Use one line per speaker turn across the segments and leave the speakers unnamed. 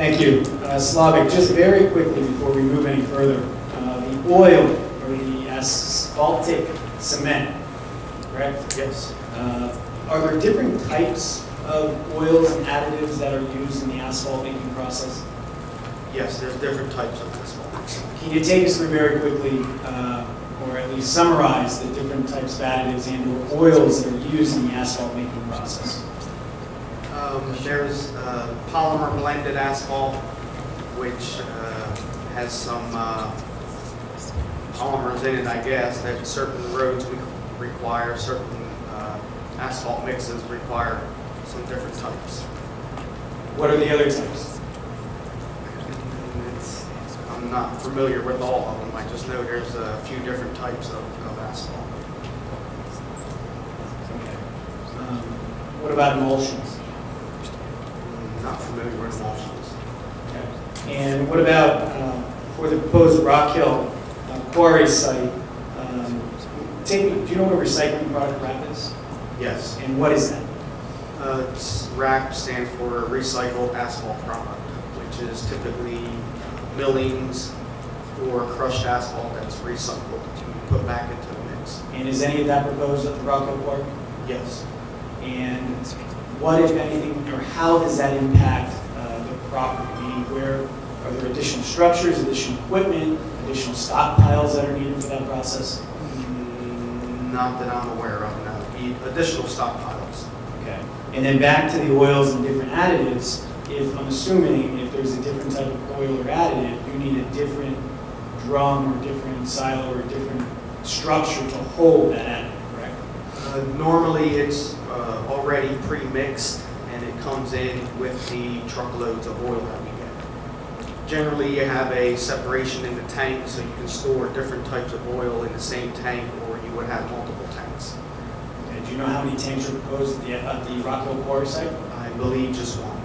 Thank you. Slavic, just very quickly before we move any further, the oil or the asphaltic cement, correct?
Yes.
Are there different types of oils and additives that are used in the asphalt making process?
Yes, there's different types of asphalt.
Can you take us through very quickly, or at least summarize the different types of additives and or oils that are used in the asphalt making process?
There's polymer blended asphalt, which has some polymers in it, I guess, that certain roads require, certain asphalt mixes require some different types.
What are the other types?
I'm not familiar with all of them. I just know there's a few different types of asphalt.
Okay. What about emulsions?
Not familiar with emulsions.
Okay. And what about for the proposed Rockhill Quarry site? Do you know what a recycling product RAP is?
Yes.
And what is that?
RAP stands for recycled asphalt product, which is typically millings or crushed asphalt that's recycled to put back into the mix.
And is any of that proposed at the Rockhill Quarry?
Yes.
And what, if anything, or how does that impact the property? Meaning, where are there additional structures, additional equipment, additional stockpiles that are needed for that process?
Not that I'm aware of, no. Additional stockpiles.
Okay. And then back to the oils and different additives. If I'm assuming if there's a different type of oil or additive, you need a different drum or different silo or a different structure to hold that additive, correct?
Normally it's already pre-mixed and it comes in with the truckloads of oil that we get. Generally you have a separation in the tank so you can store different types of oil in the same tank, or you would have multiple tanks.
Okay. Do you know how many tanks are proposed at the Rockhill Quarry site?
I believe just one.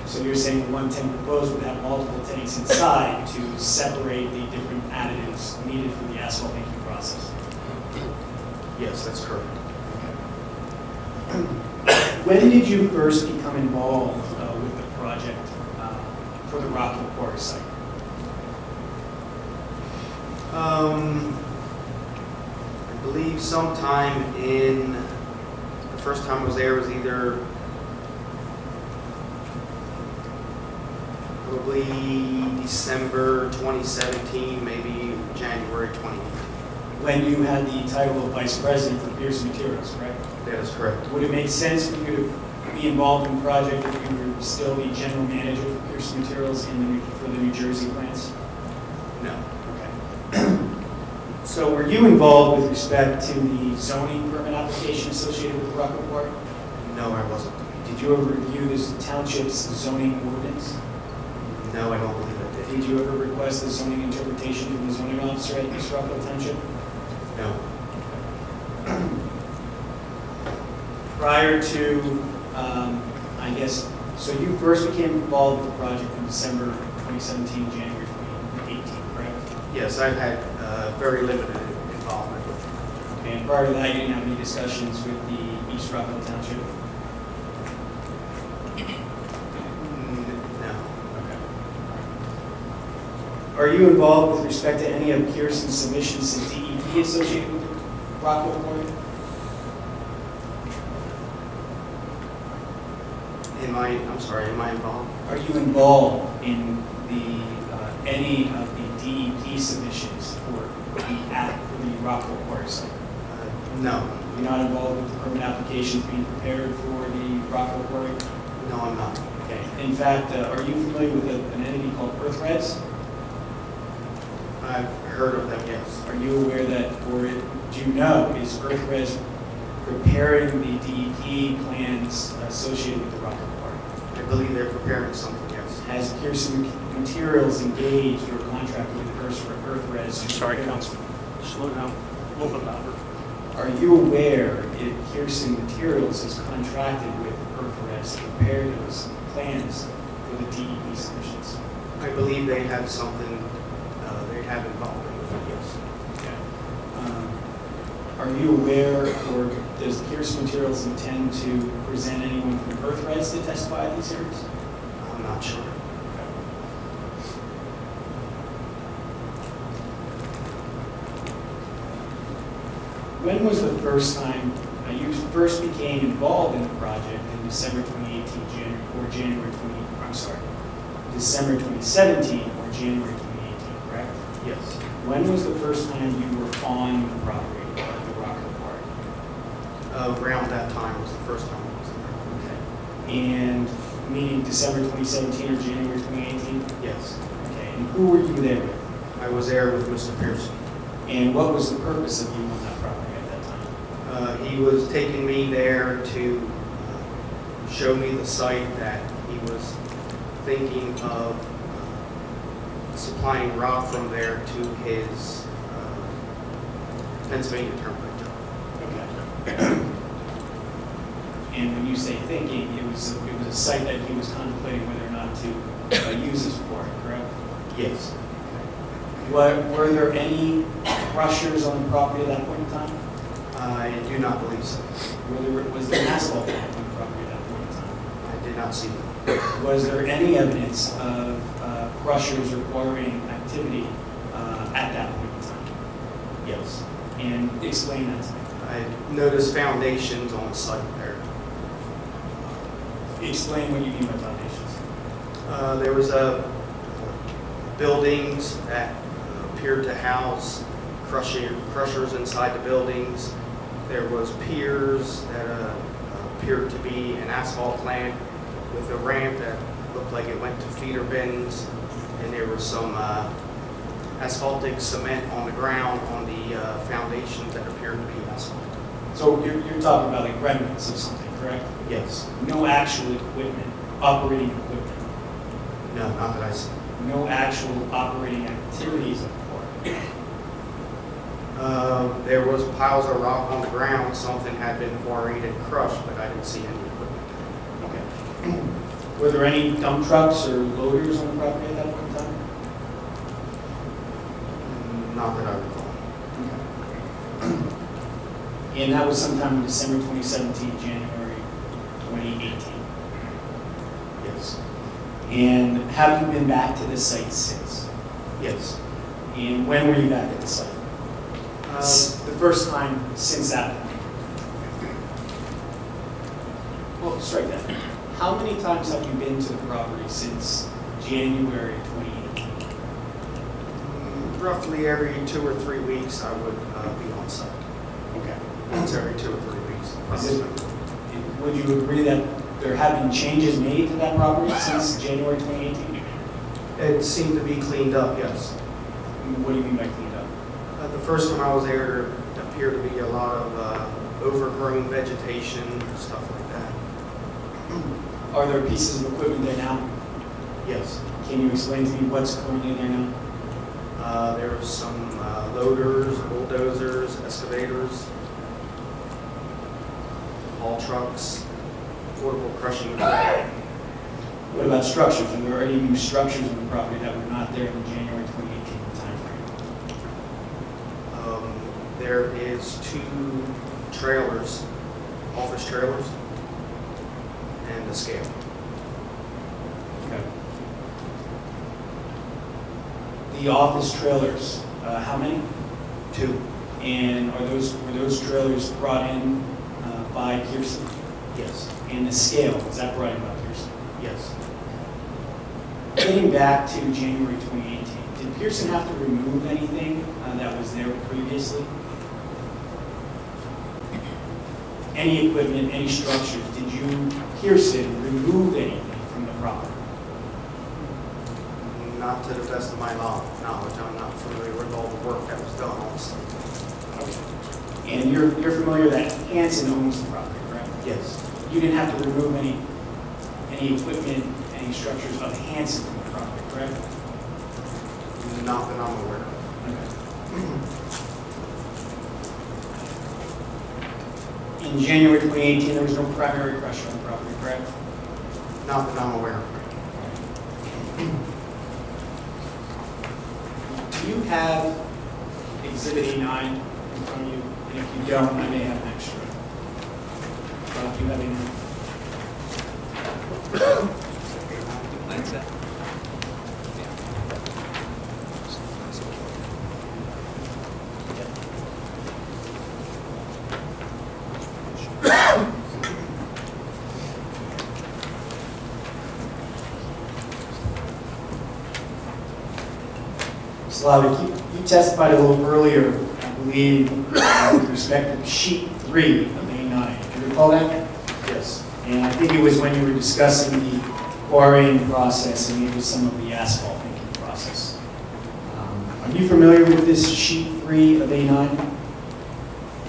So you're saying one tank proposed would have multiple tanks inside to separate the different additives needed for the asphalt making process?
Yes, that's correct.
Okay. When did you first become involved with the project for the Rockhill Quarry site?
I believe sometime in, the first time I was there was either probably December 2017, maybe January 2018.
When you had the title of Vice President for Pearson Materials, correct?
That is correct.
Would it make sense for you to be involved in the project if you were still the general manager for Pearson Materials for the New Jersey plants?
No.
Okay. So were you involved with respect to the zoning permit application associated with the Rockhill Quarry?
No, I wasn't.
Did you ever review this township's zoning ordinance?
No, I don't believe I did.
Did you ever request the zoning interpretation from the zoning officer at East Rockhill Township?
No.
Prior to, I guess, so you first became involved with the project in December 2017, January 2018, correct?
Yes, I've had very limited involvement with it.
Okay, and prior to that, you didn't have any discussions with the East Rockhill Township?
No.
Okay. Are you involved with respect to any of Pearson's submissions to DEP associated with the Rockhill Quarry?
Am I involved?
Are you involved in the any of the DEP submissions for the Rockhill Quarry site?
No.
You're not involved with the permit applications being prepared for the Rockhill Quarry?
No, I'm not.
Okay. In fact, are you familiar with an entity called EarthRes?
I've heard of them, yes.
Are you aware that, or do you know, is EarthRes preparing the DEP plans associated with the Rockhill Quarry?
I believe they're preparing something, yes.
Has Pearson Materials engaged or contracted with EarthRes?
Sorry, Council. Slow down a little bit louder.
Are you aware if Pearson Materials has contracted with EarthRes to prepare those plans for the DEP submissions?
I believe they have something, they have involvement with it, yes.
Okay. Are you aware, or does Pearson Materials intend to present anyone from EarthRes to testify at these hearings?
I'm not not sure.
When was the first time you first became involved in the project in December 2018, December 2017 or January 2018, correct?
Yes.
When was the first time you were on the property at the Rockhill Quarry?
Around that time was the first time I was there.
Okay. And meaning December 2017 or January 2018?
Yes.
Okay. And who were you there with?
I was there with Mr. Pearson.
And what was the purpose of you on that property at that time?
He was taking me there to show me the site that he was thinking of supplying rock from there to his Pennsylvania Turnpike job.
Okay. And when you say thinking, it was a site that he was contemplating whether or not to use as a quarry, correct?
Yes.
Were there any crushers on the property at that point in time?
I do not believe so.
Was there an asphalt plant on the property at that point in time?
I did not see that.
Was there any evidence of crushers or quarrying activity at that point in time?
Yes.
And explain that to me.
I noticed foundations on the site there.
Explain what you mean by foundations.
There was buildings that appeared to house crushers inside the buildings. There was piers that appeared to be an asphalt plant with a ramp that looked like it went to feeder bins, and there was some asphaltic cement on the ground on the foundations that appeared to be asphalt.
So you're talking about like remnants of something, correct?
Yes.
No actual equipment, operating equipment.
No, not that I see.
No actual operating activities of the quarry.
There was piles of rock on the ground. Something had been quarried and crushed, but I didn't see any equipment.
Okay. Were there any dump trucks or loaders on the property at that point in time?
Not that I recall.
Okay. And that was sometime in December 2017, January 2018.
Yes.
And have you been back to the site since?
Yes.
And when were you back at the site? The first time since that point. Well, strike that. How many times have you been to the property since January 2018?
Roughly every 2 or 3 weeks I would be on site.
Okay.
Once every 2 or 3 weeks.
Would you agree that there have been changes made to that property since January 2018?
It seemed to be cleaned up, yes.
What do you mean by cleaned up?
The first time I was there, there appeared to be a lot of overgrown vegetation, stuff like that.
Are there pieces of equipment there now?
Yes.
Can you explain to me what's currently there now?
There were some loaders, bulldozers, excavators, haul trucks, portable crushing equipment.
What about structures? Are there any new structures on the property that were not there in the January 2018 timeframe?
There is 2 trailers, office trailers, and a scale.
Okay. The office trailers, how many?
2.
And were those trailers brought in by Pearson?
Yes.
And the scale, is that brought in by Pearson?
Yes.
Getting back to January 2018, did Pearson have to remove anything that was there previously? Any equipment, any structures, did you, Pearson, remove anything from the property?
Not to the best of my knowledge. I'm not familiar with all the work that was done on site.
Okay. And you're familiar that Hanson owns the property, correct?
Yes.
You didn't have to remove any equipment, any structures of Hanson from the property, correct?
Not that I'm aware of.
Okay. In January 2018, there was no primary crusher on the property, correct?
Not that I'm aware of.
Do you have Exhibit A9 in front of you? And if you don't, I may have an extra. Do you have A9? Slavic, you testified a little earlier, I believe, with respect to sheet 3 of A9. Do you recall that?
Yes.
And I think it was when you were discussing the quarrying process and maybe some of the asphalt making process. Are you familiar with this sheet 3 of A9?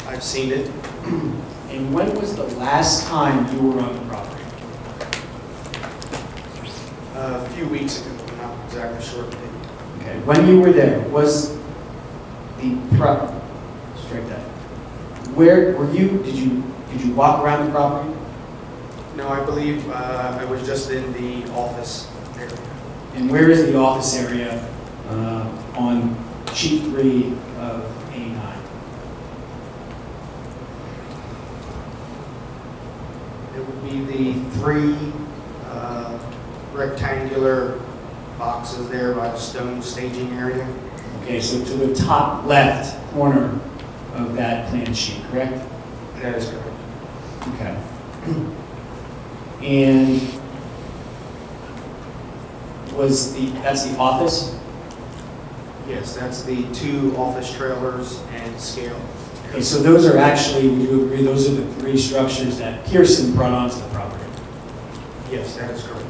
I've seen it.
And when was the last time you were on the property?
A few weeks ago, I'm not exactly sure.
Okay. When you were there, was the strike that. Where were you? Did you walk around the property?
No, I believe I was just in the office area.
And where is the office area on sheet 3 of A9?
It would be the 3 rectangular boxes there by the stone staging area.
Okay, so to the top left corner of that plan sheet, correct?
That is correct.
Okay. And that's the office?
Yes, that's the 2 office trailers and scale.
Okay, so those are actually, would you agree, those are the 3 structures that Pearson brought onto the property?
Yes, that is correct.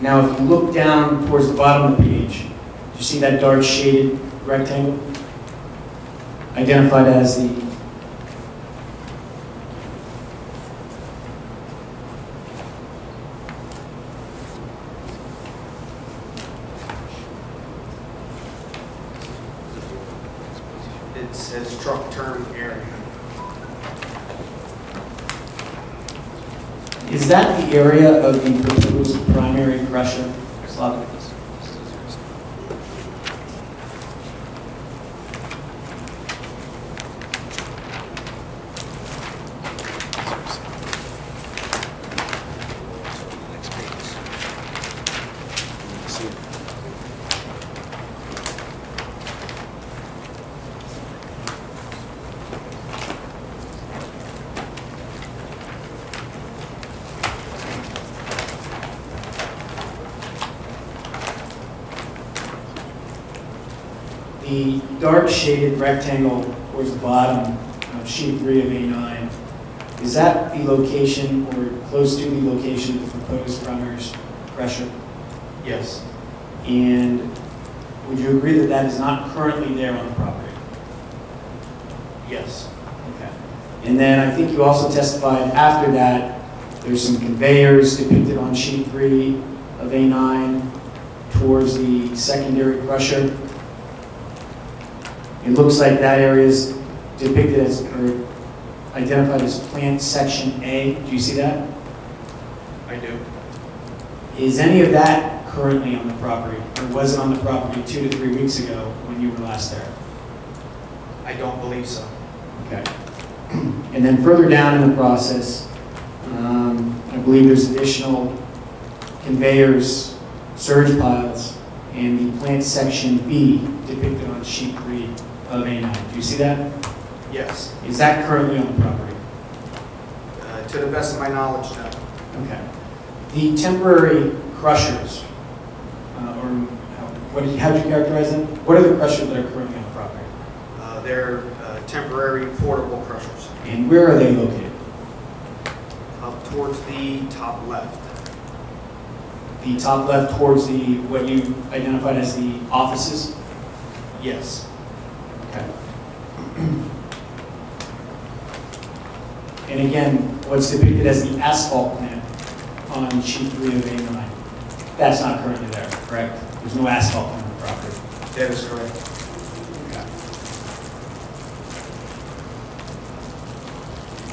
Now, if you look down towards the bottom of the page, do you see that dark shaded rectangle? Identified as the
It says truck turn area.
Is that the area of the proposed primary crusher, Slavic? The dark shaded rectangle towards the bottom of sheet 3 of A9, is that the location or close to the location of the proposed primary crusher?
Yes.
And would you agree that that is not currently there on the property?
Yes.
Okay. And then I think you also testified after that there's some conveyors depicted on sheet 3 of A9 towards the secondary crusher. It looks like that area is depicted as, or identified as plant section A. Do you see that?
I do.
Is any of that currently on the property, or was it on the property 2 to 3 weeks ago when you were last there?
I don't believe so.
Okay. And then further down in the process, I believe there's additional conveyors, surge piles, and the plant section B depicted on sheet 3 of A9. Do you see that?
Yes.
Is that currently on the property?
To the best of my knowledge, no.
Okay. The temporary crushers, how do you characterize them? What are the crushers that are currently on the property?
They're temporary portable crushers.
And where are they located?
Up towards the top left.
The top left towards the, what you identified as the offices?
Yes.
Okay. And again, what's depicted as the asphalt plant on sheet 3 of A9, that's not currently there, correct? There's no asphalt on the property.
That is correct.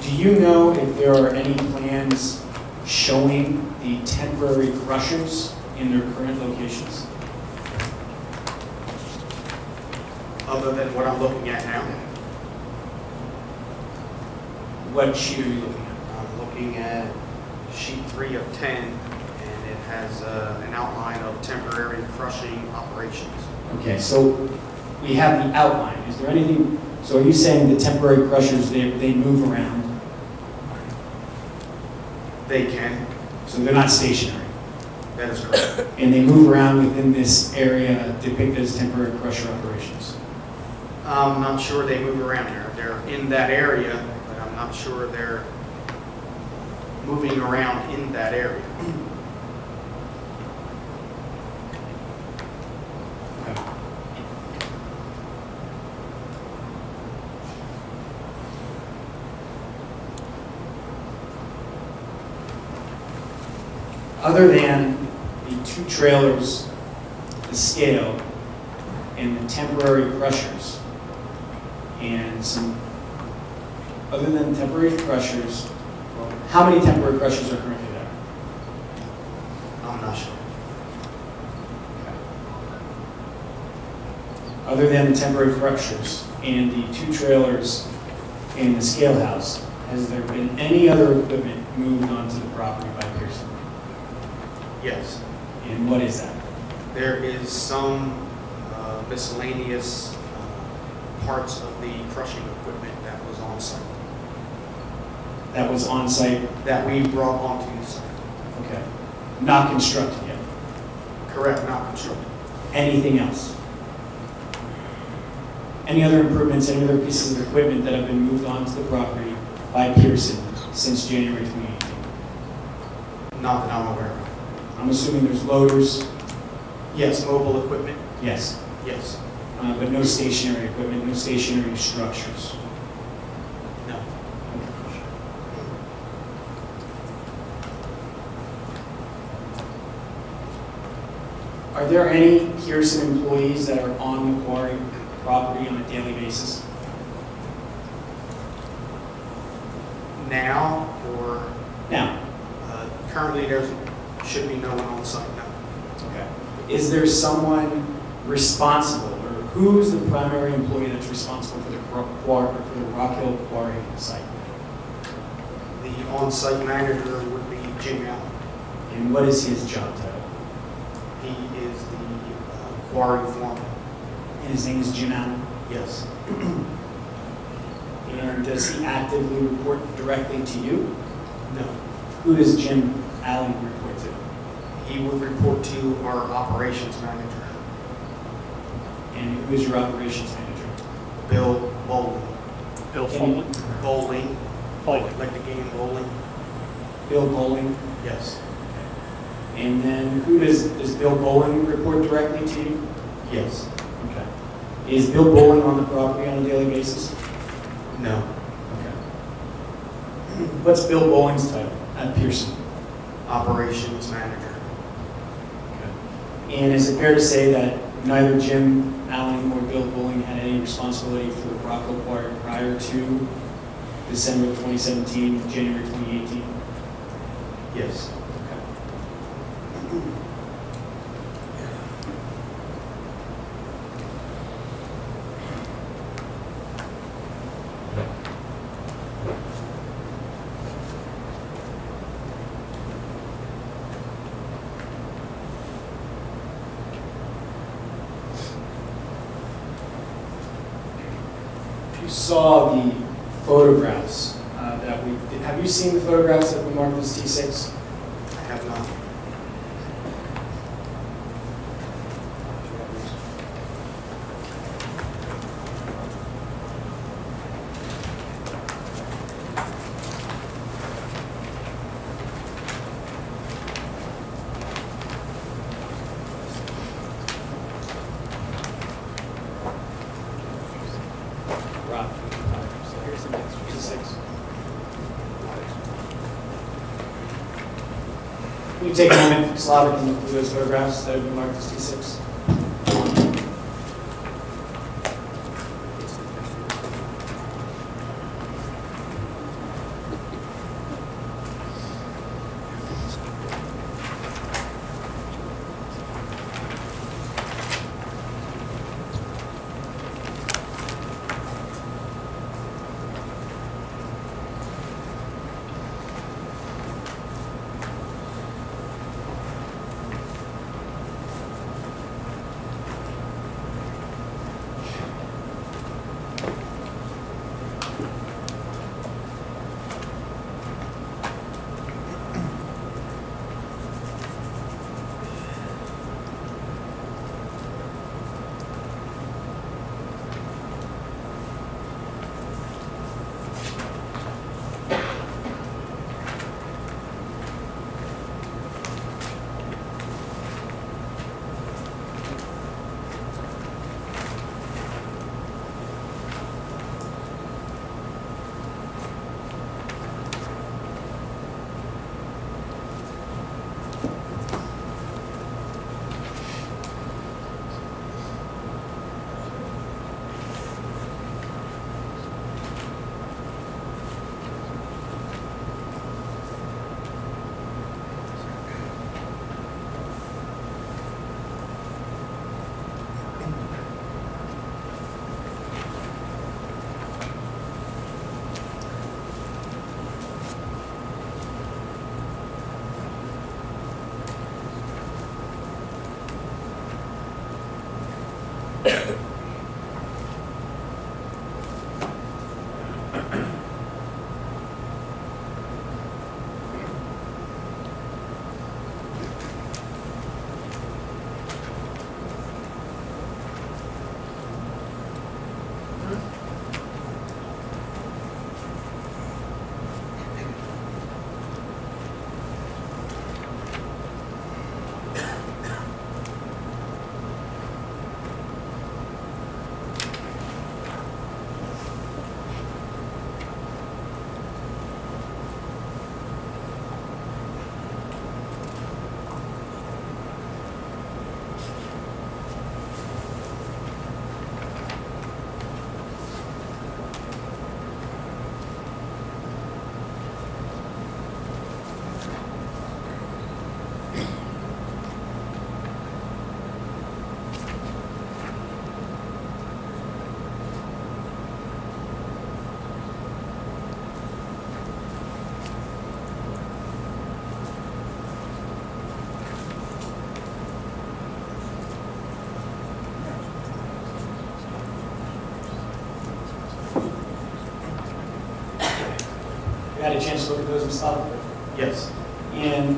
Do you know if there are any plans showing the temporary crushers in their current locations?
Other than what I'm looking at now,
What sheet are you looking at?
I'm looking at sheet 3 of 10, and it has an outline of temporary crushing operations.
Okay, so we have the outline. Is there anything, so are you saying the temporary crushers, they move around?
They can.
So they're not stationary?
That is correct.
And they move around within this area depicted as temporary crusher operations?
I'm not sure they move around there. They're in that area, but I'm not sure they're moving around in that area.
Okay. Other than the 2 trailers, the scale, and the temporary crushers, and some, other than temporary crushers, well, how many temporary crushers are currently there?
I'm not sure.
Other than the temporary crushers and the 2 trailers and the scale house, has there been any other equipment moved onto the property by Pearson?
Yes.
And what is that?
There is some miscellaneous parts of the crushing equipment that was on site.
That was on site?
That we brought onto the site.
Okay. Not constructed yet?
Correct, not constructed.
Anything else? Any other improvements, any other pieces of equipment that have been moved onto the property by Pearson since January 2018?
Not that I'm aware of.
I'm assuming there's loaders?
Yes, mobile equipment?
Yes.
Yes.
But no stationary equipment, no stationary structures?
No.
Are there any Pearson employees that are on the quarry property on a daily basis?
Now, or
Now,
currently there should be no one on site now.
okay. Is there someone responsible, or who's the primary employee that's responsible for the Rockhill Quarry site?
The on-site manager would be Jim Allen.
And what is his job title?
He is the quarry foreman.
And his name is Jim Allen?
Yes.
And does he actively report directly to you?
No.
Who does Jim Allen report to?
He would report to our operations manager,
And who is your operations manager?
Bill Bowling.
Bill
Can you-
Foley.
Bowling. Like the game bowling?
Bill Bowling?
Yes.
And then who does Bill Bowling report directly to you?
Yes.
Okay. Is Bill Bowling on the property on a daily basis?
No.
Okay. What's Bill Bowling's title at Pearson?
Operations manager.
And is it fair to say that neither Jim Allen or Bill Bowling had any responsibility for the Rockhill Quarry prior to December 2017, January 2018?
Yes.
You saw the photographs that we did. Have you seen the photographs that we marked as T6?
I have not.
Rob. So here's the next T6. Can you take a moment, Slavic, and look through those photographs that have been marked as T6? had a chance to look at those, Ms. Stoddard?
Yes.
And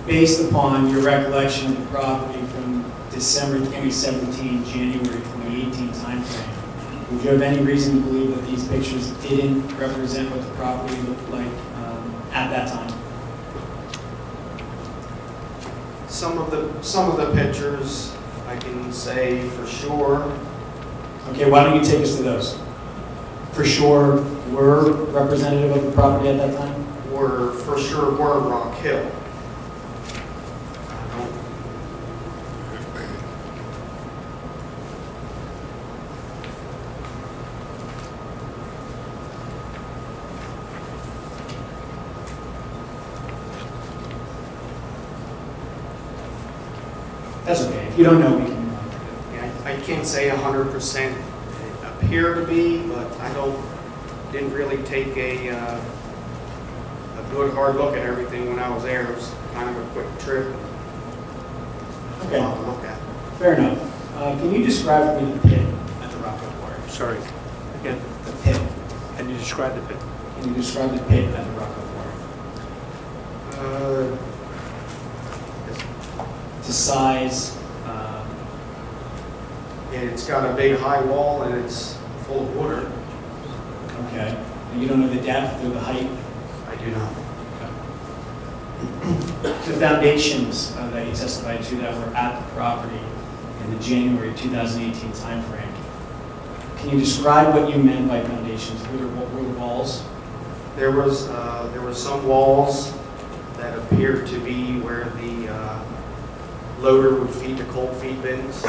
based upon your recollection of the property from December 2017, January 2018 timeframe, would you have any reason to believe that these pictures didn't represent what the property looked like at that time?
Some of the pictures I can say for sure.
Okay, why don't you take us to those? For sure were representative of the property at that time?
Were Rock Hill.
That's okay. If you don't know, we can.
Yeah, I can't say 100% appear to be, but didn't really take a good hard look at everything when I was there. It was kind of a quick trip.
Okay.
A lot to look at.
Fair enough. Can you describe for me the pit at the Rockhill Quarry?
Sorry, again,
The pit.
can you describe the pit?
Can you describe the pit at the Rockhill Quarry? The size.
It's got a big high wall and it's full of water.
Okay. And you don't know the depth or the height?
I do not.
The foundations that you testified to that were at the property in the January 2018 timeframe. Can you describe what you meant by foundations? Were there walls?
There was some walls that appeared to be where the loader would feed the cold feed bins.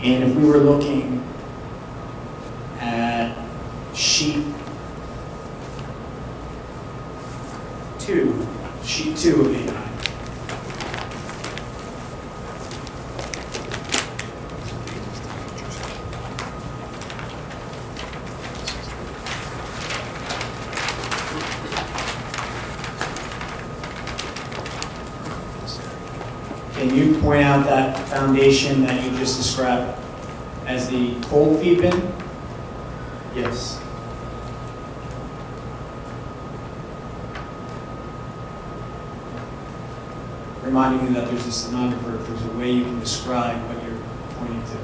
And if we were looking at sheet 2 of 89. Can you point out that foundation that you just described as the cold feed bin?
Yes.
Reminding me that there's a stenographer, if there's a way you can describe what you're pointing to.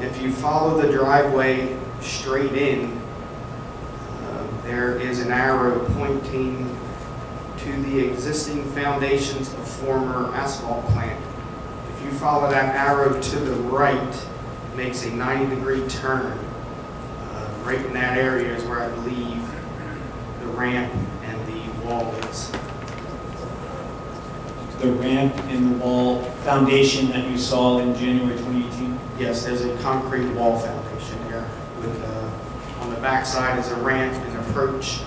If you follow the driveway straight in, there is an arrow pointing to the existing foundations of former asphalt plant. If you follow that arrow to the right, it makes a 90-degree turn. Right in that area is where I believe the ramp and the wall is.
The ramp and the wall foundation that you saw in January 2018?
Yes, there's a concrete wall foundation here. With on the back side is a ramp and approach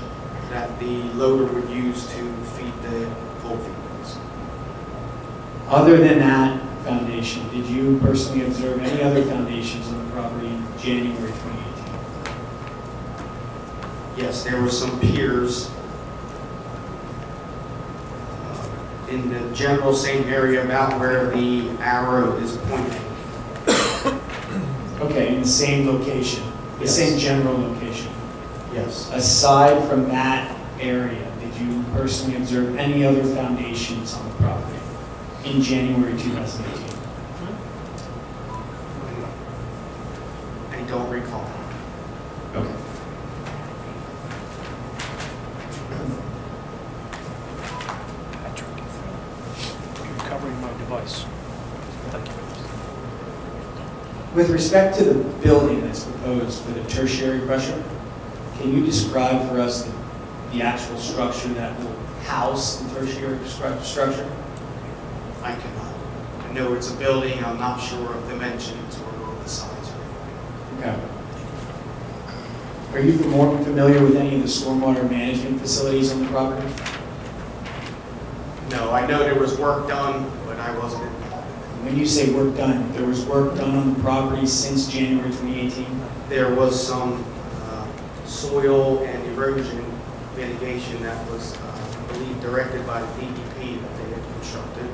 that the loader would use to feed the cold feed bins.
Other than that foundation, did you personally observe any other foundations on the property in January 2018?
Yes, there were some piers in the general same area about where the arrow is pointing.
Okay, in the same location, the
Yes.
same general location.
Yes.
Aside from that area, did you personally observe any other foundations on the property in January 2018?
I don't recall.
Okay.
You're covering my device. Thank you.
With respect to the building that's proposed for the tertiary crusher, can you describe for us the actual structure that will house the tertiary structure?
I cannot. I know it's a building. I'm not sure of dimensions or the size or anything.
Okay. Are you more familiar with any of the stormwater management facilities on the property?
No, I know there was work done, but I wasn't involved.
When you say work done, there was work done on the property since January 2018?
There was some soil and erosion mitigation that was, I believe, directed by the DEP that they had constructed.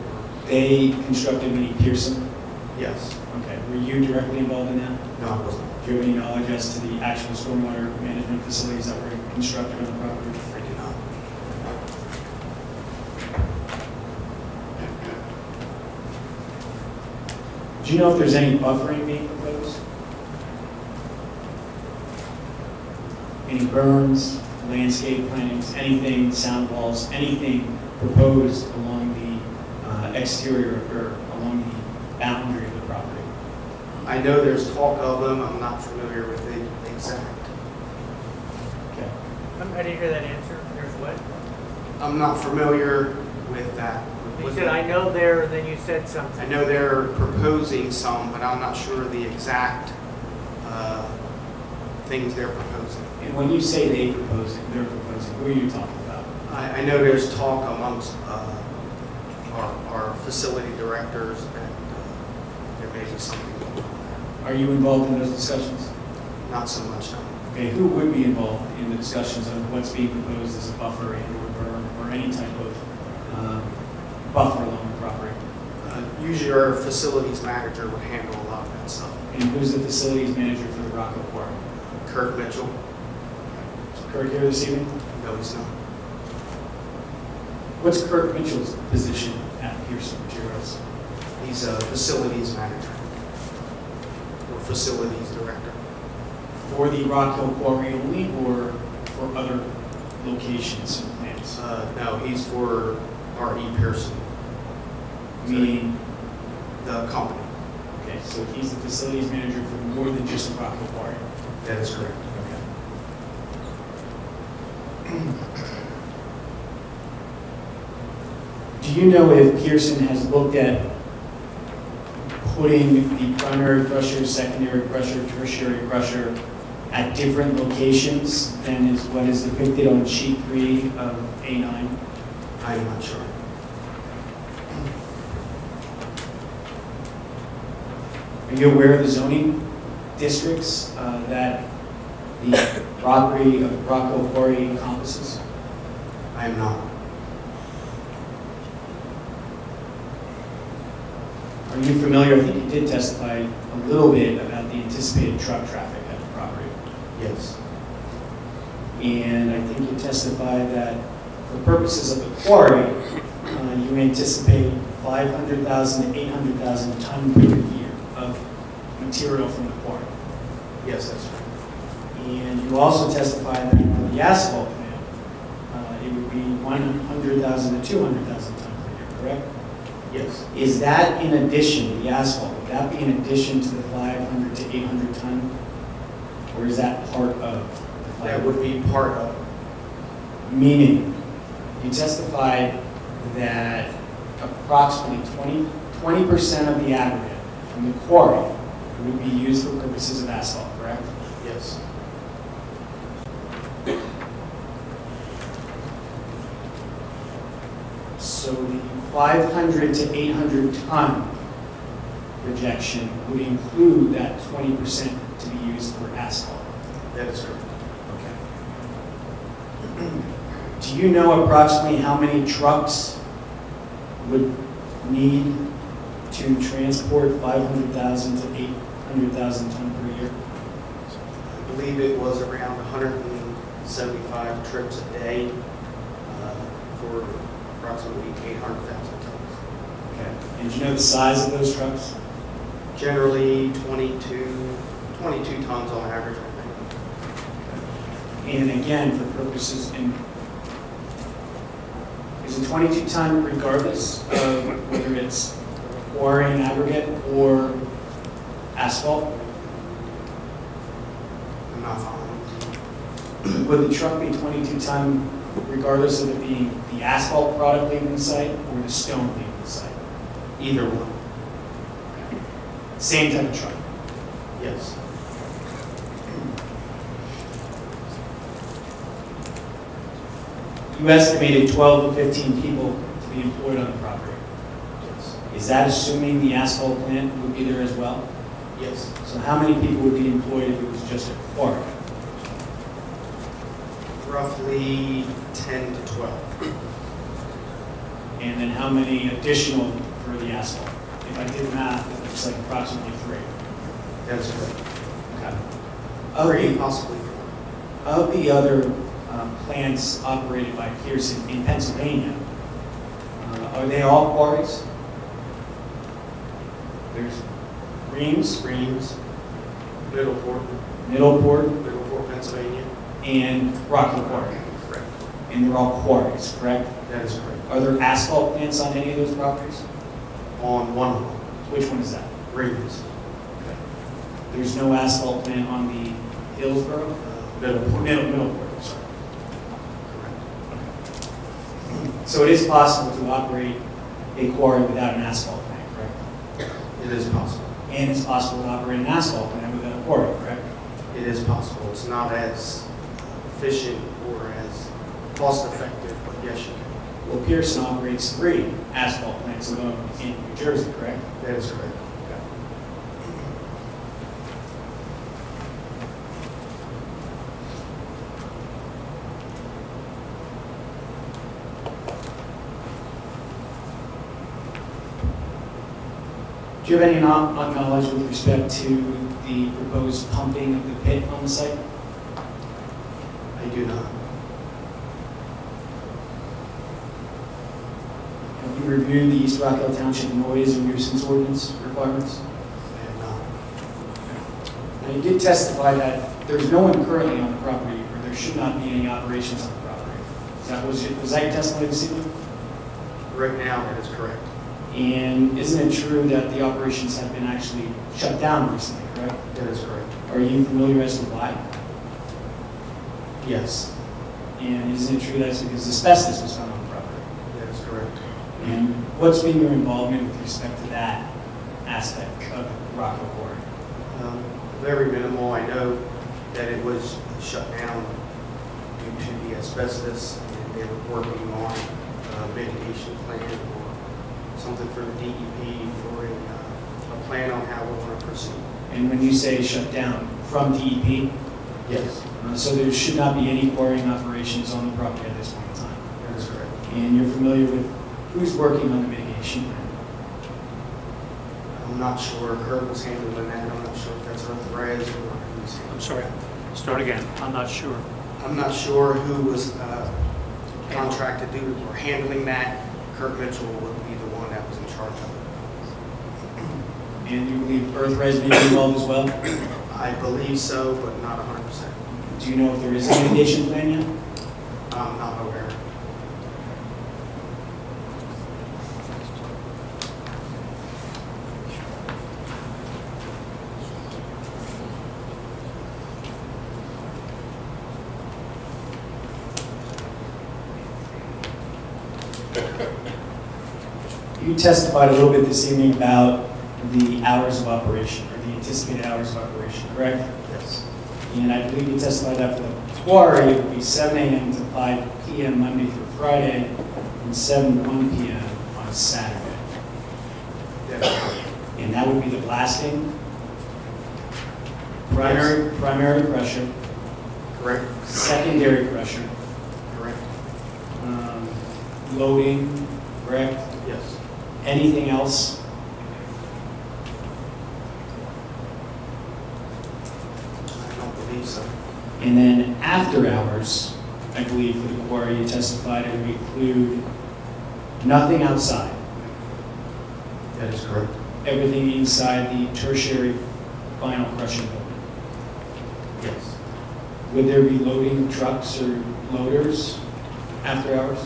They constructed Mini Pearson?
Yes.
Okay. Were you directly involved in that?
No, I wasn't.
Do you have any knowledge as to the actual stormwater management facilities that were constructed on the property?
I do not.
Do you know if there's any buffering being proposed? Any berms, landscape plantings, anything, sound walls, anything proposed along the exterior or along the boundary of the property?
I know there's talk of them. I'm not familiar with the exact.
Okay.
I didn't hear that answer. There's what?
I'm not familiar with that.
You said, I know there, and then you said
I
something.
know they're proposing some, but I'm not sure the exact things they're proposing.
And when you say they're proposing, who are you talking about?
I know there's talk amongst our facility directors that there may be something going on
Are you involved in those discussions?
there. Not so much, no.
Okay, who would be involved in the discussions on what's being proposed as a buffer and or berm or any type of buffer along the property?
Usually our facilities manager would handle a lot of that stuff.
And who's the facilities manager for the Rockhill Quarry?
Kurt Mitchell?
Is Kurt here this evening?
No, he's not.
What's Kurt Mitchell's position at Pearson Materials?
He's a facilities manager or facilities director.
For the Rockhill Quarry only or for other locations and plants?
No, he's for R.E. Pearson,
Meaning,
the company.
okay, so he's the facilities manager for more than just the Rockhill Quarry?
That is correct.
Okay. Do you know if Pearson has looked at putting the primary crusher, secondary crusher, tertiary crusher at different locations than is what is depicted on sheet 3 of A9?
I'm not sure.
Are you aware of the zoning districts that the property of Rockhill Quarry encompasses?
I am not.
Are you familiar, I think you did testify a little bit about the anticipated truck traffic at the property.
Yes.
And I think you testified that for purposes of the quarry, you anticipate 500,000 to 800,000 tons per year of material from the quarry.
Yes, that's right.
And you also testified that for the asphalt plant, it would be 100,000 to 200,000 tons per year, correct?
Yes.
Is that in addition, the asphalt, would that be in addition to the 500 to 800 ton? Or is that part of the 500?
That would be part of.
Meaning, you testified that approximately 20% of the aggregate from the quarry would be used for purposes of asphalt, correct?
Yes.
So the 500 to 800 ton projection would include that 20% to be used for asphalt.
That is correct.
Okay. Do you know approximately how many trucks would need to transport 500,000 to 800,000 ton per year?
I believe it was around 175 trips a day for approximately 800,000 tons.
Okay. And do you know the size of those trucks?
Generally 22 tons on average, I think.
And again, for purposes in, is a 22 ton regardless of whether it's quarrying aggregate or asphalt?
I'm not following.
Would the truck be 22 ton regardless of it being the asphalt product leaving the site or the stone leaving the site?
Either one.
Same type of truck.
Yes.
You estimated 12 to 15 people to be employed on the property.
Yes.
Is that assuming the asphalt plant would be there as well?
Yes.
So how many people would be employed if it was just a quarry?
Roughly 10 to 12.
And then how many additional for the asphalt? If I did math, it looks like approximately 3.
That is correct.
Okay.
Three, possibly four.
Of the other plants operated by Pearson in Pennsylvania, are they all quarries? There's Reams,
Middleport,
Middleport,
Pennsylvania.
and Rockhill Quarry.
Correct.
And they're all quarries, correct?
That is correct.
Are there asphalt plants on any of those properties?
On one of them,
Which one is that?
Reams.
There's no asphalt plant on the Hillsborough? Middleport, sorry.
Correct.
So it is possible to operate a quarry without an asphalt plant, correct?
It is possible.
And it's possible to operate an asphalt plant without a quarry, correct?
It is possible. It's not as efficient or as cost effective, but yes, you can.
Well, Pearson operates 3 asphalt plants alone in New Jersey, correct?
That is correct.
Do you have any knowledge with respect to the proposed pumping of the pit on the site?
I do not.
Have you reviewed the East Rockhill Township noise and nuisance ordinance requirements?
I have not.
Now, you did testify that there's no one currently on the property, or there should not be any operations on the property. Was that your testimony this evening?
Right now, that is correct.
And isn't it true that the operations have been actually shut down recently, correct?
That is correct.
Are you familiar as to why?
Yes,
And isn't it true that's because asbestos was found on the property?
that is correct.
And what's been your involvement with respect to that aspect of Rockhill Quarry?
Very minimal. I know that it was shut down due to the asbestos, and they were working on a mitigation plan or something for the DEP for a plan on how we want to proceed.
And when you say shut down, from DEP,
Yes,
so there should not be any quarrying operations on the property at this point in time.
that is correct.
And you're familiar with who's working on the mitigation plan?
I'm not sure. Kurt was handling that. I'm not sure if that's Earth Res or who's handling
I'm sorry, start again. I'm not sure.
I'm not sure who was contracted to or handling that. Kurt Mitchell would be the one that was in charge of
And you believe Earth Res may be involved as well?
it. I believe so, but not 100%.
Do you know if there is a mitigation plan yet?
I'm not aware.
You testified a little bit this evening about the hours of operation, or the anticipated hours of operation, correct?
Yes.
And I believe you testified that for the quarry, it would be 7 a.m. to 5 p.m. Monday through Friday, and 7 to 1 p.m. on Saturday.
Yes.
And that would be the blasting, primary crusher,
Correct.
secondary crusher,
Correct.
loading, correct?
Yes.
Anything else?
I don't believe so.
And then after hours, I believe for the quarry, you testified it would include nothing outside,
That is correct.
everything inside the tertiary final crushing building.
Yes.
Would there be loading trucks or loaders after hours?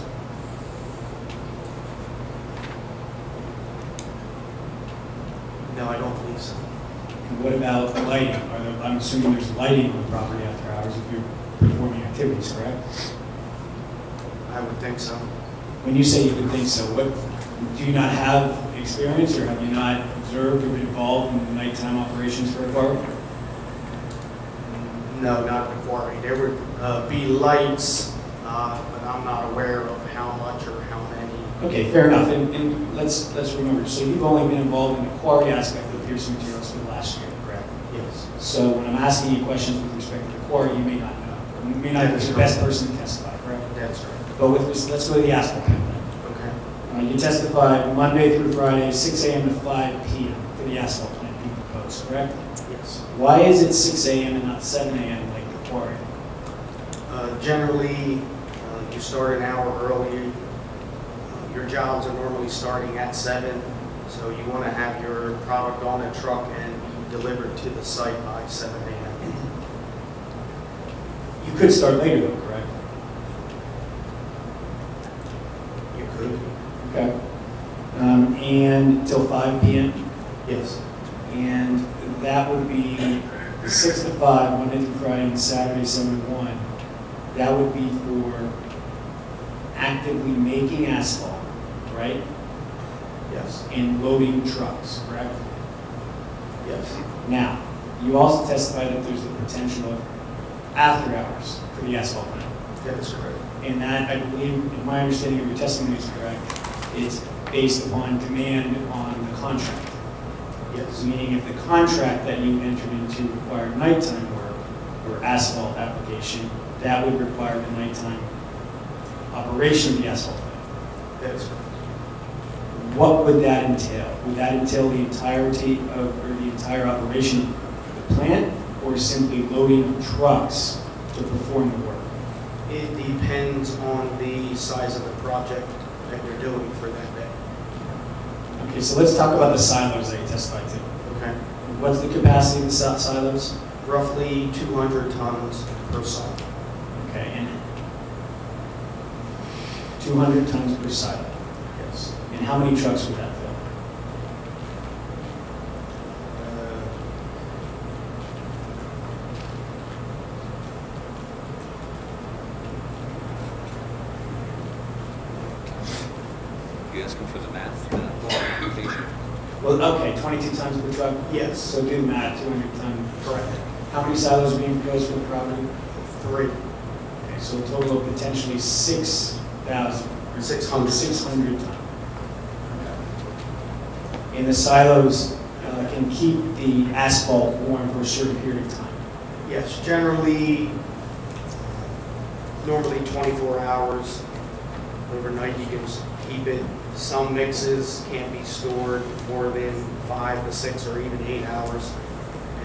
No, I don't believe so.
And what about lighting? I'm assuming there's lighting on the property after hours if you're performing activities, correct?
I would think so.
When you say you would think so, what, do you not have experience or have you not observed or been involved in nighttime operations for a quarry?
No, not the quarry. There would be lights, but I'm not aware of how much or how many.
Okay, fair enough. And let's remember, so you've only been involved in the quarry aspect of Pearson Materials for the last year, correct?
Yes.
So when I'm asking you questions with respect to the quarry, you may not know, or you may not be the best person to testify, correct?
That's right.
But let's go to the asphalt plant then.
Okay.
You testified Monday through Friday, 6 a.m. to 5 p.m. for the asphalt plant being proposed, correct?
Yes.
Why is it 6 a.m. and not 7 a.m. like the quarry?
Generally, you start an hour early. Your jobs are normally starting at 7, so you want to have your product on a truck and be delivered to the site by 7 a.m.
You could start later though, correct?
You could.
Okay. And till 5 p.m.?
Yes.
And that would be 6 to 5, Monday through Friday, and Saturday, 7 to 1. That would be for actively making asphalt, right?
Yes.
And loading trucks, correct?
Yes.
Now, you also testified that there's the potential of after hours for the asphalt plant.
That is correct.
And that, I believe, in my understanding of your testimony is correct, it's based upon demand on the contract.
Yes.
Meaning if the contract that you entered into required nighttime work or asphalt application, that would require the nighttime operation of the asphalt plant.
That is correct.
What would that entail? Would that entail the entirety of, or the entire operation of the plant, or simply loading trucks to perform the work?
It depends on the size of the project that you're doing for that day.
Okay, so let's talk about the silos that you testified to.
Okay.
What's the capacity of the silos?
Roughly 200 tons per silo.
Okay, and 200 tons per silo.
Yes.
And how many trucks would that fill?
You asking for the math? Multiplication?
Well, okay, 22 tons per truck.
Yes.
So do the math, 200 ton.
Correct.
How many silos are being proposed for the property?
3.
Okay, so a total of potentially 6,000. or
600.
600 ton. And the silos can keep the asphalt warm for a certain period of time.
Yes, generally, normally 24 hours. Overnight you can keep it. Some mixes can't be stored more than 5 to 6 or even 8 hours.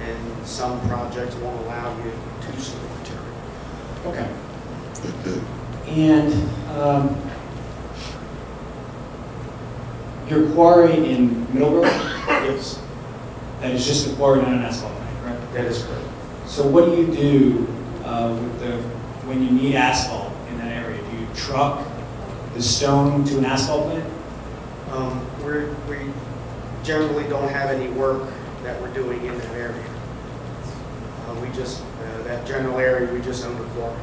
And some projects won't allow you to store material.
Okay. And your quarry in Middleborough,
Yes,
that is just a quarry, not an asphalt plant, correct?
that is correct.
So what do you do when you need asphalt in that area? Do you truck the stone to an asphalt plant?
We generally don't have any work that we're doing in that area. We just, that general area, we just own the quarry.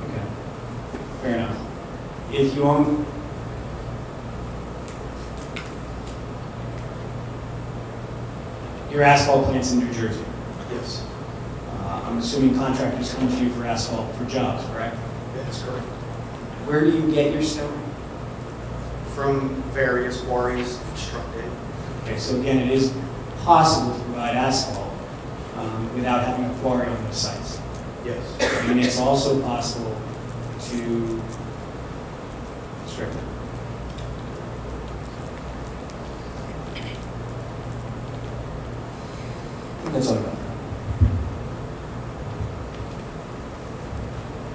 Okay, fair enough. If you own, your asphalt plant's in New Jersey.
Yes,
I'm assuming contractors come to you for asphalt for jobs, correct?
that is correct.
Where do you get your stone?
From various quarries constructed.
Okay, so again, it is possible to provide asphalt without having a quarry on those sites.
Yes.
And it's also possible to strip it. That's all I got.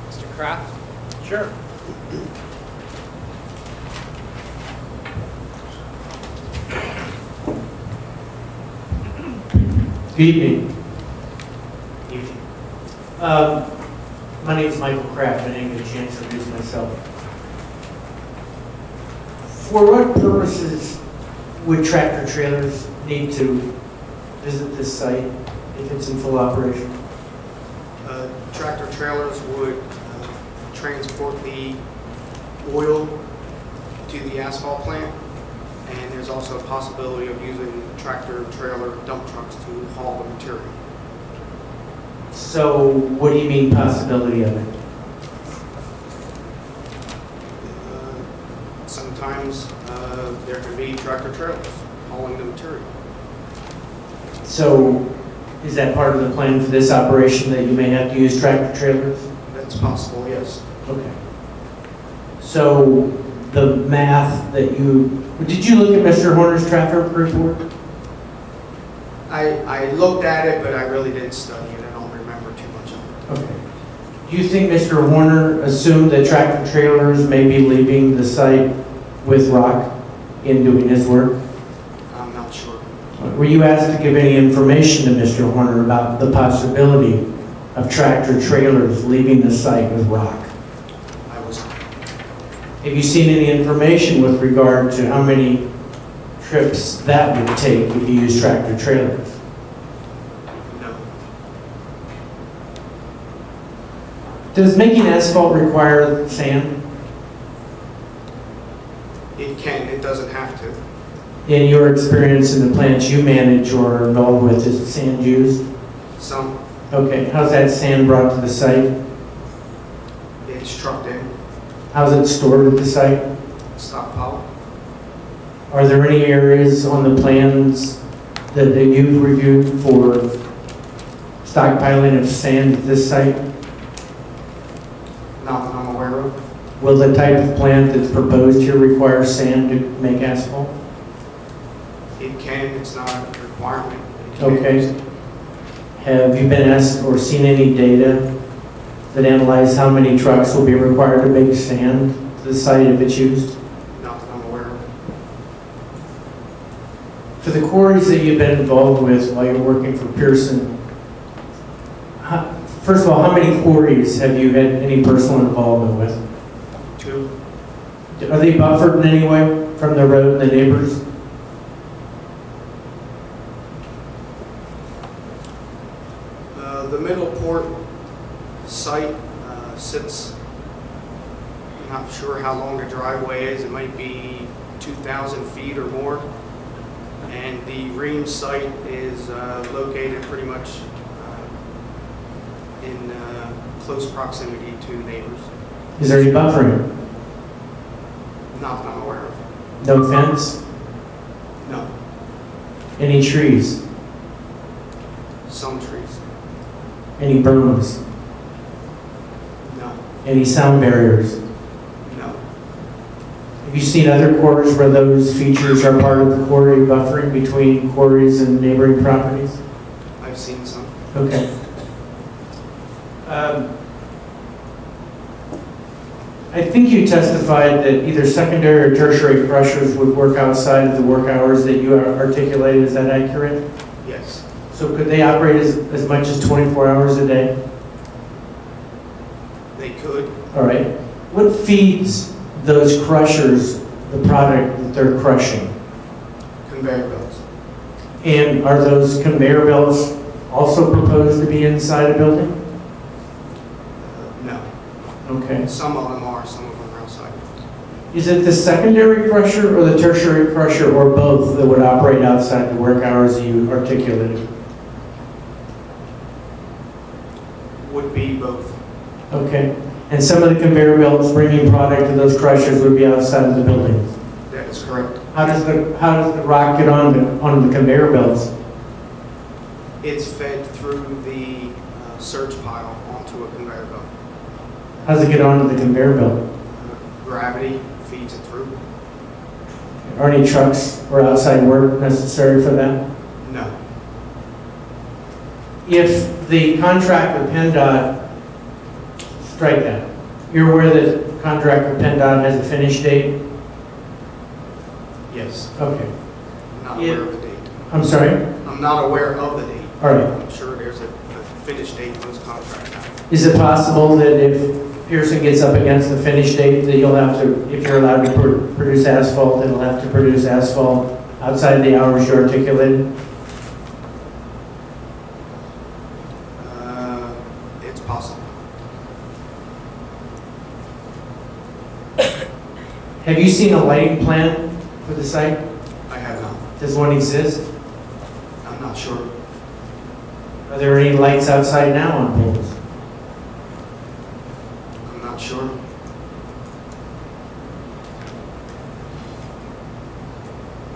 Mr. Kraft?
Sure. Good evening. My name is Michael Kraft. I didn't get a chance to introduce myself. For what purposes would tractor trailers need to visit this site if it's in full operation?
Tractor trailers would transport the oil to the asphalt plant, and there's also a possibility of using tractor trailer dump trucks to haul the material.
So what do you mean possibility of it?
Sometimes there can be tractor trailers hauling the material.
So is that part of the plan for this operation that you may have to use tractor trailers?
That's possible, yes.
Okay. So the math that did you look at Mr. Horner's traffic report?
I looked at it, but I really didn't study it. I don't remember too much of it.
Okay. Do you think Mr. Horner assumed that tractor trailers may be leaving the site with rock in doing his work?
I'm not sure.
Were you asked to give any information to Mr. Horner about the possibility of tractor trailers leaving the site with rock?
I was,
Have you seen any information with regard to how many trips that would take if you use tractor trailers?
no.
Does making asphalt require sand?
It can, it doesn't have to.
In your experience in the plants you manage or are involved with, is sand used?
Some,
Okay, how's that sand brought to the site?
it's trucked in,
How's it stored at the site?
stockpile.
Are there any areas on the plans that you've reviewed for stockpiling of sand at this site?
Not that I'm aware of.
Will the type of plant that's proposed here require sand to make asphalt?
It can, it's not a requirement. It can be
Okay.
used.
Have you been asked or seen any data that analyze how many trucks will be required to make sand to the site if it's used?
Not that I'm aware of.
For the quarries that you've been involved with while you're working for Pearson, first of all, how many quarries have you had any personal involvement with?
2,
Are they buffered in any way from the road and the neighbors?
the middle port site sits, I'm not sure how long the driveway is, it might be 2,000 feet or more. And the Ream site is located pretty much in close proximity to neighbors.
Is there any buffering?
Not that I'm aware of.
No fence?
No.
Any trees?
Some trees.
Any berms?
No.
Any sound barriers?
No.
Have you seen other quarries where those features are part of the quarry buffering between quarries and neighboring properties?
I've seen some.
Okay. I think you testified that either secondary or tertiary crushers would work outside of the work hours that you articulated. Is that accurate?
Yes.
So could they operate as much as 24 hours a day?
They could.
All right. What feeds those crushers the product that they're crushing?
Conveyor belts.
And are those conveyor belts also proposed to be inside a building?
No.
Okay.
Some of them are, some of them are outside.
Is it the secondary crusher or the tertiary crusher or both that would operate outside the work hours you articulated?
Would be both.
Okay. And some of the conveyor belts bringing product to those crushers would be outside of the buildings?
That is correct.
How does the rock get on the conveyor belts?
It's fed through the surge pile onto a conveyor belt.
How does it get onto the conveyor belt?
Gravity feeds it through.
Are any trucks or outside work necessary for that?
No.
If the contract with PennDOT, strike that. You're aware that the contract with PennDOT has a finish date?
Yes.
Okay.
I'm not aware of the date.
I'm sorry?
I'm not aware of the date.
All right.
I'm sure there's a finish date on this contract now.
Is it possible that if Pearson gets up against the finish date, that you'll have to, if you're allowed to produce asphalt, it'll have to produce asphalt outside the hours you articulated?
It's possible.
Have you seen a lighting plan for the site?
I have not.
Does one exist?
I'm not sure.
Are there any lights outside now on poles?
I'm not sure.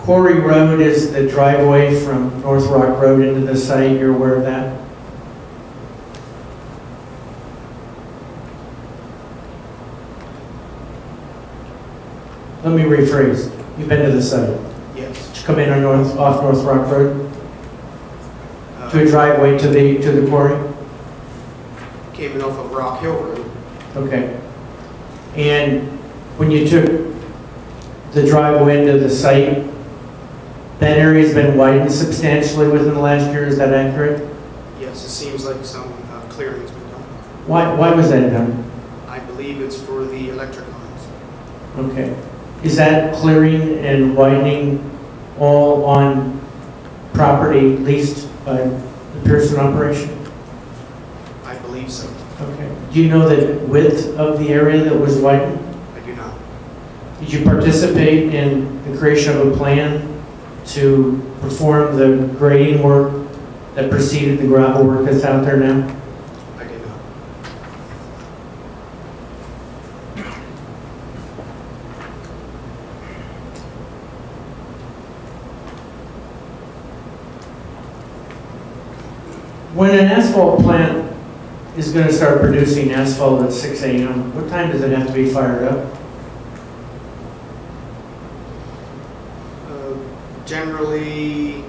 Quarry Road is the driveway from North Rock Road into the site. You're aware of that? Let me rephrase. You've been to the site.
Yes.
Did you come in on off North Rock Road? To a driveway to the quarry?
Came in off of Rockhill Road.
Okay. And when you took the driveway into the site, that area's been widened substantially within the last year, is that accurate?
Yes, it seems like some clearing's been done.
Why was that done?
I believe it's for the electric lines.
Okay. Is that clearing and widening all on property leased by the Pearson operation?
I believe so.
Okay. Do you know the width of the area that was widened?
I do not.
Did you participate in the creation of a plan to perform the grading work that preceded the gravel work that's out there now?
I did not.
When an asphalt plant is going to start producing asphalt at 6 a.m., what time does it have to be fired up?
Generally,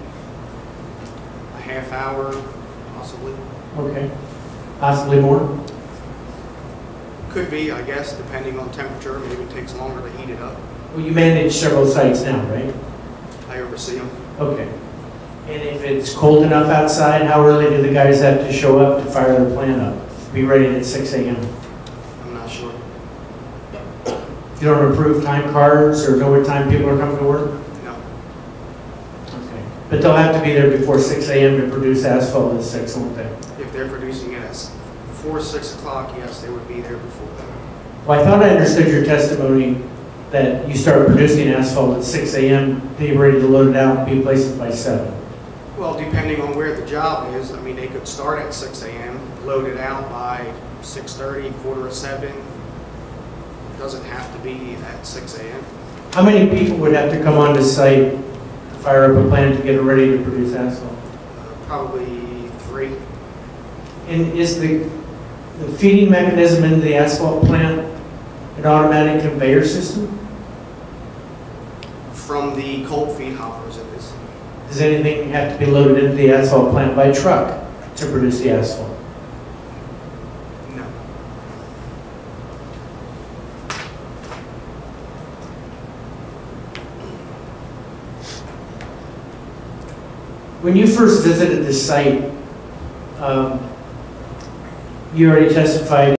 a half hour, possibly.
Okay. Possibly more?
Could be, I guess, depending on temperature. Maybe it takes longer to heat it up.
Well, you manage several sites now, right?
I oversee them.
Okay. And if it's cold enough outside, how early do the guys have to show up to fire the plant up? Be ready at 6 a.m.?
I'm not sure.
You don't approve time cards or know what time people are coming to work?
No.
Okay. But they'll have to be there before 6 a.m. to produce asphalt at 6, won't they?
If they're producing it at 4, 6 o'clock, yes, they would be there before that.
Well, I thought I understood your testimony that you start producing asphalt at 6 a.m., be ready to load it out and be places by 7.
Well, depending on where the job is, I mean, they could start at 6 a.m., load it out by 6:30, quarter of 7. It doesn't have to be at 6 a.m.
How many people would have to come onto site to fire up a plant to get it ready to produce asphalt?
Probably 3.
And is the feeding mechanism into the asphalt plant an automatic conveyor system?
From the cold feed hoppers, it is.
Does anything have to be loaded into the asphalt plant by truck to produce the asphalt?
No.
When you first visited the site, you already testified